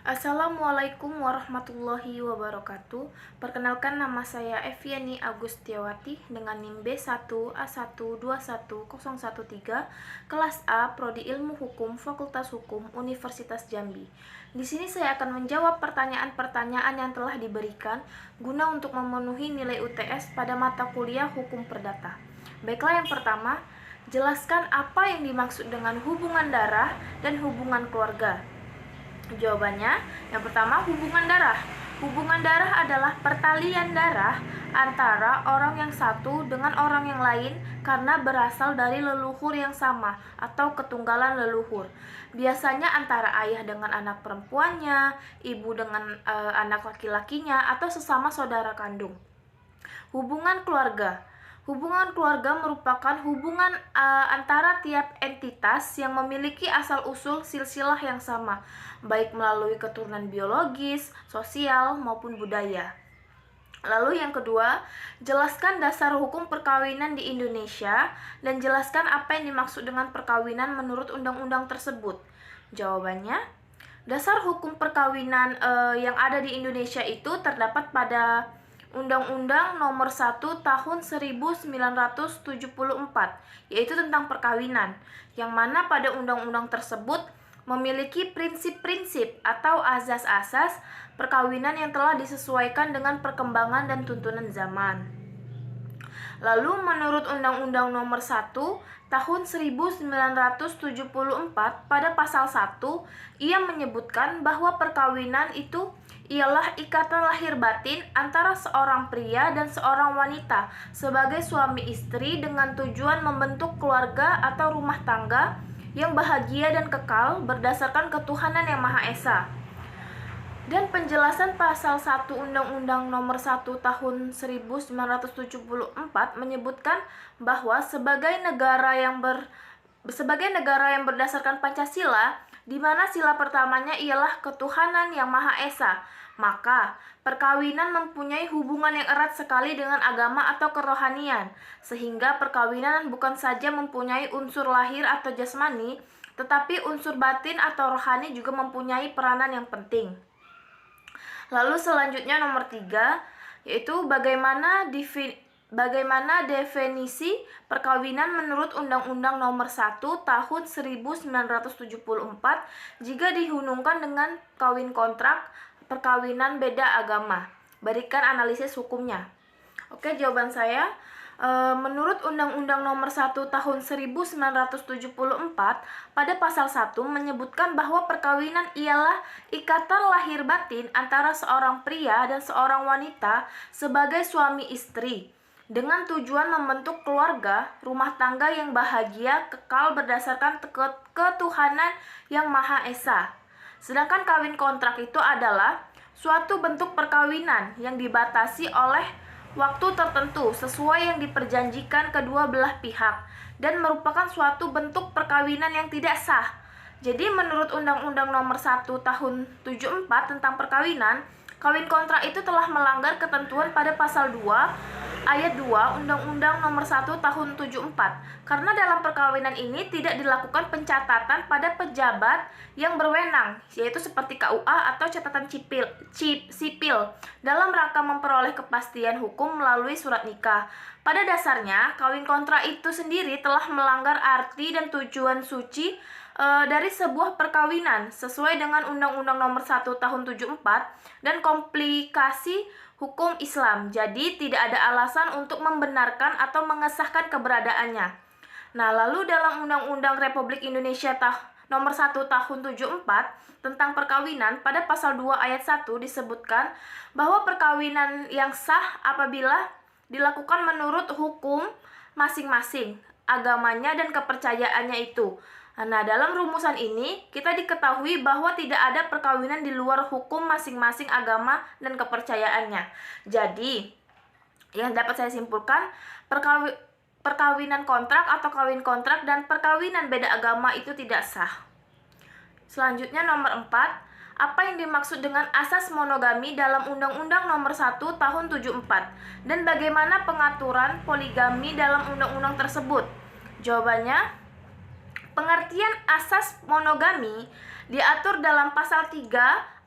Assalamualaikum warahmatullahi wabarakatuh. Perkenalkan, nama saya Eviani Agustiawati dengan NIM B1A1210113, kelas A, Prodi Ilmu Hukum, Fakultas Hukum, Universitas Jambi. Di sini saya akan menjawab pertanyaan-pertanyaan yang telah diberikan guna untuk memenuhi nilai UTS pada mata kuliah Hukum Perdata. Baiklah, yang pertama, jelaskan apa yang dimaksud dengan hubungan darah dan hubungan keluarga. Jawabannya, yang pertama, hubungan darah. Hubungan darah adalah pertalian darah antara orang yang satu dengan orang yang lain karena berasal dari leluhur yang sama atau ketunggalan leluhur. Biasanya antara ayah dengan anak perempuannya, ibu dengan anak laki-lakinya, atau sesama saudara kandung. Hubungan keluarga. Hubungan keluarga merupakan hubungan antara tiap entitas yang memiliki asal-usul silsilah yang sama, baik melalui keturunan biologis, sosial, maupun budaya. Lalu yang kedua, jelaskan dasar hukum perkawinan di Indonesia dan jelaskan apa yang dimaksud dengan perkawinan menurut undang-undang tersebut. Jawabannya, dasar hukum perkawinan yang ada di Indonesia itu terdapat pada Undang-Undang Nomor 1 Tahun 1974, yaitu tentang perkawinan, yang mana pada undang-undang tersebut memiliki prinsip-prinsip atau azas-azas perkawinan yang telah disesuaikan dengan perkembangan dan tuntunan zaman. Lalu menurut Undang-Undang Nomor 1 Tahun 1974 pada pasal 1, ia menyebutkan bahwa perkawinan itu ialah ikatan lahir batin antara seorang pria dan seorang wanita sebagai suami istri dengan tujuan membentuk keluarga atau rumah tangga yang bahagia dan kekal berdasarkan ketuhanan yang Maha Esa. Dan penjelasan pasal 1 Undang-Undang Nomor 1 Tahun 1974 menyebutkan bahwa sebagai negara yang berdasarkan Pancasila, di mana sila pertamanya ialah ketuhanan yang Maha Esa, maka perkawinan mempunyai hubungan yang erat sekali dengan agama atau kerohanian, sehingga perkawinan bukan saja mempunyai unsur lahir atau jasmani, tetapi unsur batin atau rohani juga mempunyai peranan yang penting. Lalu selanjutnya nomor 3, yaitu bagaimana definisi perkawinan menurut Undang-Undang Nomor 1 Tahun 1974 jika dihubungkan dengan kawin kontrak perkawinan beda agama. Berikan analisis hukumnya. Oke, jawaban saya, menurut Undang-Undang Nomor 1 Tahun 1974 pada pasal 1 menyebutkan bahwa perkawinan ialah ikatan lahir batin antara seorang pria dan seorang wanita sebagai suami istri dengan tujuan membentuk keluarga, rumah tangga yang bahagia, kekal berdasarkan ketuhanan yang Maha Esa. Sedangkan kawin kontrak itu adalah suatu bentuk perkawinan yang dibatasi oleh waktu tertentu sesuai yang diperjanjikan kedua belah pihak dan merupakan suatu bentuk perkawinan yang tidak sah. Jadi menurut Undang-Undang Nomor 1 Tahun 74 tentang perkawinan, kawin kontrak itu telah melanggar ketentuan pada pasal 2 Ayat 2 Undang-Undang Nomor 1 Tahun 74 karena dalam perkawinan ini tidak dilakukan pencatatan pada pejabat yang berwenang, yaitu seperti KUA atau catatan sipil dalam rangka memperoleh kepastian hukum melalui surat nikah. Pada dasarnya, kawin kontrak itu sendiri telah melanggar arti dan tujuan suci dari sebuah perkawinan sesuai dengan Undang-Undang Nomor 1 Tahun 74 dan komplikasi hukum Islam. Jadi tidak ada alasan untuk membenarkan atau mengesahkan keberadaannya. Nah, lalu dalam Undang-Undang Republik Indonesia Nomor 1 Tahun 74 tentang perkawinan pada pasal 2 ayat 1 disebutkan bahwa perkawinan yang sah apabila dilakukan menurut hukum masing-masing, agamanya dan kepercayaannya itu. Nah, dalam rumusan ini kita diketahui bahwa tidak ada perkawinan di luar hukum masing-masing agama dan kepercayaannya. Jadi, yang dapat saya simpulkan, perkawinan kontrak atau kawin kontrak dan perkawinan beda agama itu tidak sah. Selanjutnya nomor 4, apa yang dimaksud dengan asas monogami dalam Undang-Undang Nomor 1 Tahun 74 dan bagaimana pengaturan poligami dalam undang-undang tersebut? Jawabannya, pengertian asas monogami diatur dalam pasal 3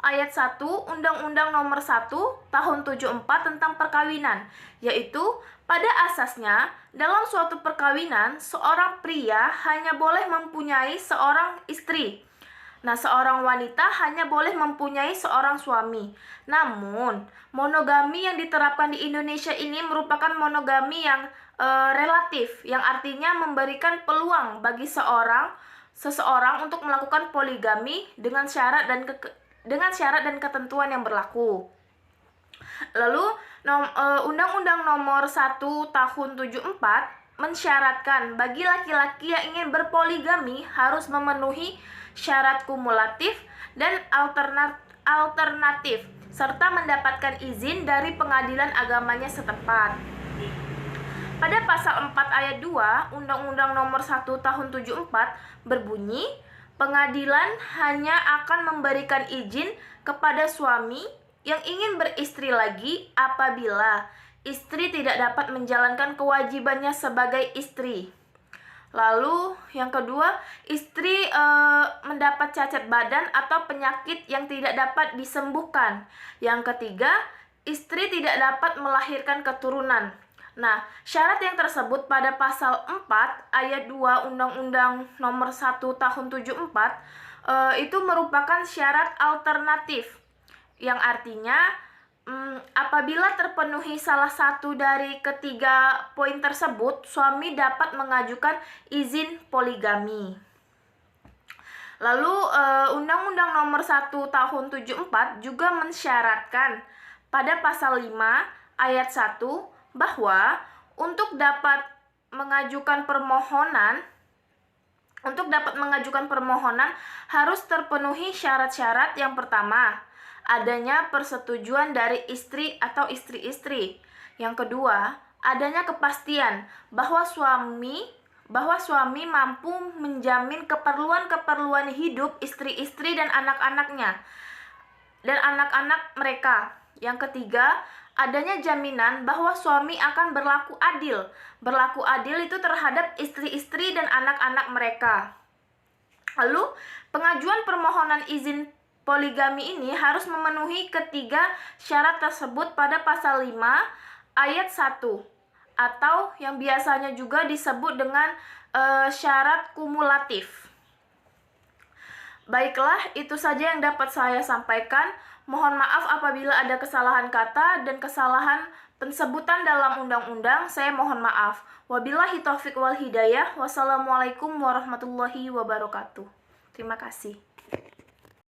ayat 1 Undang-Undang Nomor 1 Tahun 74 tentang perkawinan, yaitu pada asasnya dalam suatu perkawinan seorang pria hanya boleh mempunyai seorang istri. Nah, seorang wanita hanya boleh mempunyai seorang suami. Namun, monogami yang diterapkan di Indonesia ini merupakan monogami yang relatif, yang artinya memberikan peluang bagi seseorang untuk melakukan poligami dengan syarat dan ketentuan yang berlaku. Lalu, Undang-Undang Nomor 1 Tahun 74 mensyaratkan bagi laki-laki yang ingin berpoligami harus memenuhi syarat kumulatif dan alternatif serta mendapatkan izin dari pengadilan agamanya setempat. Pada pasal 4 ayat 2 Undang-Undang Nomor 1 Tahun 74 berbunyi, pengadilan hanya akan memberikan izin kepada suami yang ingin beristri lagi apabila istri tidak dapat menjalankan kewajibannya sebagai istri. Lalu yang kedua, istri mendapat cacat badan atau penyakit yang tidak dapat disembuhkan. Yang ketiga, istri tidak dapat melahirkan keturunan. Nah, syarat yang tersebut pada pasal 4 ayat 2 Undang-Undang Nomor 1 Tahun 74 itu merupakan syarat alternatif, yang artinya apabila terpenuhi salah satu dari ketiga poin tersebut, suami dapat mengajukan izin poligami. Lalu Undang-Undang Nomor 1 Tahun 74 juga mensyaratkan pada pasal 5 ayat 1 bahwa untuk dapat mengajukan permohonan harus terpenuhi syarat-syarat. Yang pertama, adanya persetujuan dari istri atau istri-istri. Yang kedua, adanya kepastian bahwa suami mampu menjamin keperluan hidup istri-istri dan anak-anaknya dan anak-anak mereka. Yang ketiga, adanya jaminan bahwa suami akan berlaku adil. Berlaku adil itu terhadap istri-istri dan anak-anak mereka. Lalu, pengajuan permohonan izin poligami ini harus memenuhi ketiga syarat tersebut pada pasal 5 ayat 1 atau yang biasanya juga disebut dengan syarat kumulatif. Baiklah, itu saja yang dapat saya sampaikan. Mohon maaf apabila ada kesalahan kata dan kesalahan pensebutan dalam undang-undang. Saya mohon maaf. Wabillahi taufiq wal hidayah. Wassalamualaikum warahmatullahi wabarakatuh. Terima kasih.